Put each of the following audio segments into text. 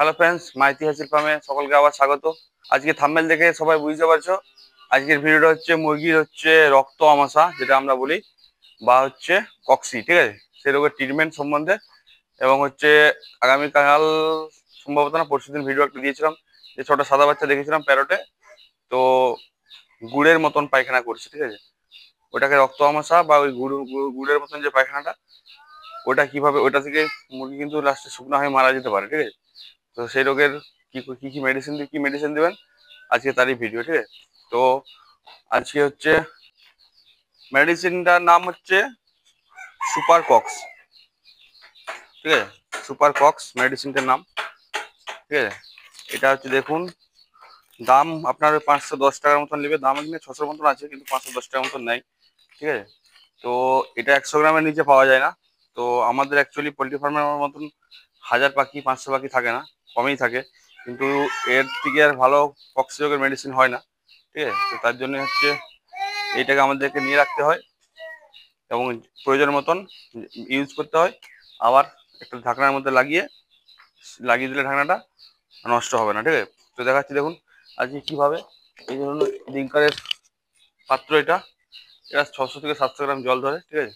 Hello friends, Maiti হাসির ফার্মে সকলকে আবার স্বাগত। আজকে থাম্বনেল দেখে সবাই বুঝতে পারছো আজকের ভিডিওটা হচ্ছে মুরগির রক্ত আমাশা, যেটা আমরা বলি, বা কক্সি, ঠিক আছে, সেই রোগের ট্রিটমেন্ট সম্বন্ধে। এবং আগামীকাল সম্ভবত না পরশুদিন ভিডিও একটা দিয়েছিলাম, যে ছোট সাদা বাচ্চা দেখেছিলাম প্যারোটে, তো গুড়ের মতন পায়খানা করছে, ঠিক আছে। ওটাকে রক্ত আমাশা বা ওই গুড়ের মতন যে পায়খানাটা, ওটা কিভাবে, ওটা থেকে মুরগি কিন্তু লাস্টে শুকনো হয়ে মারা যেতে পারে, ঠিক আছে। তো সেই রোগের কি কি মেডিসিন দিবেন আজকে তারই ভিডিও, ঠিক আছে। তো আজকে মেডিসিনটার নাম সুপার কক্স, ঠিক আছে। সুপার কক্স মেডিসিনটার নাম, ঠিক আছে। এটা দেখুন, দাম আপনার 510 টাকার মতন নেবে, দাম এখানে 600 মতন আছে, কিন্তু 510 টাকার মতন নেই, ঠিক আছে। তো এটা 100 গ্রামের নিচে পাওয়া যায় না। তো আমাদের অ্যাকচুয়ালি পোলট্রি ফার্মের মতন 1000 পাখি 500 পাখি থাকে না, কমই থাকে, কিন্তু এর থেকে আর ভালো কক্সিজের মেডিসিন হয় না, ঠিক আছে। তো তার জন্য এইটাকে আমাদেরকে নিয়ে রাখতে হয় এবং প্রয়োজন মতন ইউজ করতে হয়। আবার একটা ঢাকনার মধ্যে লাগিয়ে দিলে ঢাকনাটা নষ্ট হবে না, ঠিক আছে। তো দেখাচ্ছি দেখুন আজকে কিভাবে। এই ধরুন ডিঙ্কারের পাত্র, এটা 600 থেকে 700 গ্রাম জল ধরে, ঠিক আছে।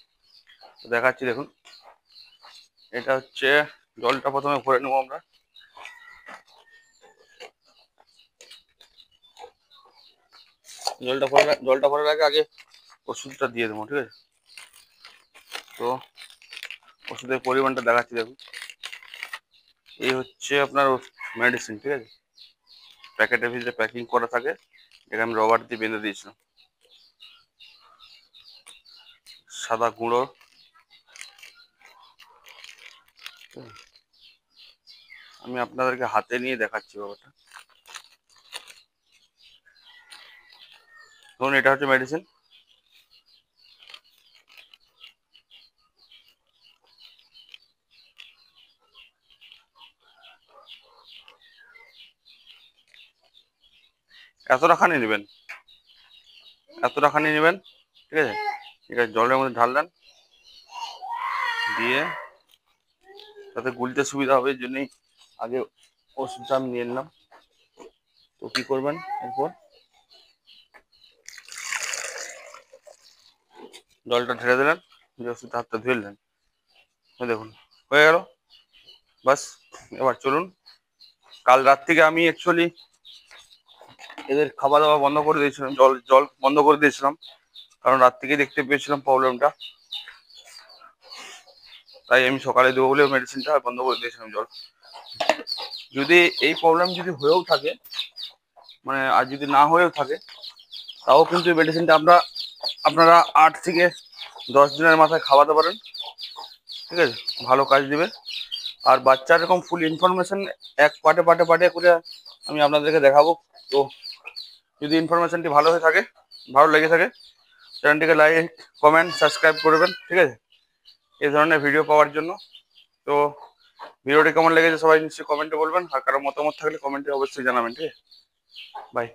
তো দেখাচ্ছি দেখুন, এটা জলটা প্রথমে ভরে নেবো আমরা। জলটা ভরার আগে ওষুধটা দিয়ে দেবো, ঠিক আছে। তো ওষুধের পরিমাণটা দেখাচ্ছি দেখুন, এই আপনার মেডিসিন, ঠিক আছে। প্যাকেটের ভিতরে প্যাকিং করা থাকে, এটা আমি রবার দিয়ে বেঁধে দিয়েছিলাম। সাদা গুঁড়ো, আমি আপনাদেরকে হাতে নিয়ে দেখাচ্ছি ব্যাপারটা। ধরুন এটা মেডিসিন, এতটাখানি নেবেন, ঠিক আছে। এটা জলের মধ্যে ঢাললেন, দিয়ে তাতে গুলতে সুবিধা হবে, এই জন্যই আগে ওষুধটা আমি নিয়ে নিলাম। তো কি করবেন, এরপর জলটা ঢেলে দিলেন, দিয়ে ওষুধটা হাতটা ধুয়ে নিলেন, দেখুন হয়ে গেল, বাস। এবার চলুন, কাল রাত থেকে আমি অ্যাকচুয়ালি এদের খাওয়া দাওয়া বন্ধ করে দিয়েছিলাম, জল বন্ধ করে দিয়েছিলাম, কারণ রাত থেকে দেখতে পেয়েছিলাম প্রবলেমটা, তাই আমি সকালে দেবো বলে মেডিসিনটা বন্ধ করে দিয়েছিলাম জল। যদি এই প্রবলেম যদি হয়েও থাকে, মানে আর যদি না হয়েও থাকে, তাও কিন্তু এই মেডিসিনটা আপনারা 8 থেকে 10 দিনের মাথায় খাওয়াতে পারেন, ঠিক আছে, ভালো কাজ দিবে। আর বাচ্চার এরকম ফুল ইনফরমেশন এক পার্টে করে আমি আপনাদেরকে দেখাবো। তো যদি ইনফরমেশনটি ভালো লেগে থাকে, চ্যানেলটিকে লাইক, কমেন্ট, সাবস্ক্রাইব করবেন, ঠিক আছে, এই ধরনের ভিডিও পাওয়ার জন্য। তো ভিডিওটি কেমন লেগেছে সবাই নিশ্চয়ই কমেন্টে বলবেন, আর কারো মতামত থাকলে কমেন্টে অবশ্যই জানাবেন, ঠিক আছে। বাই।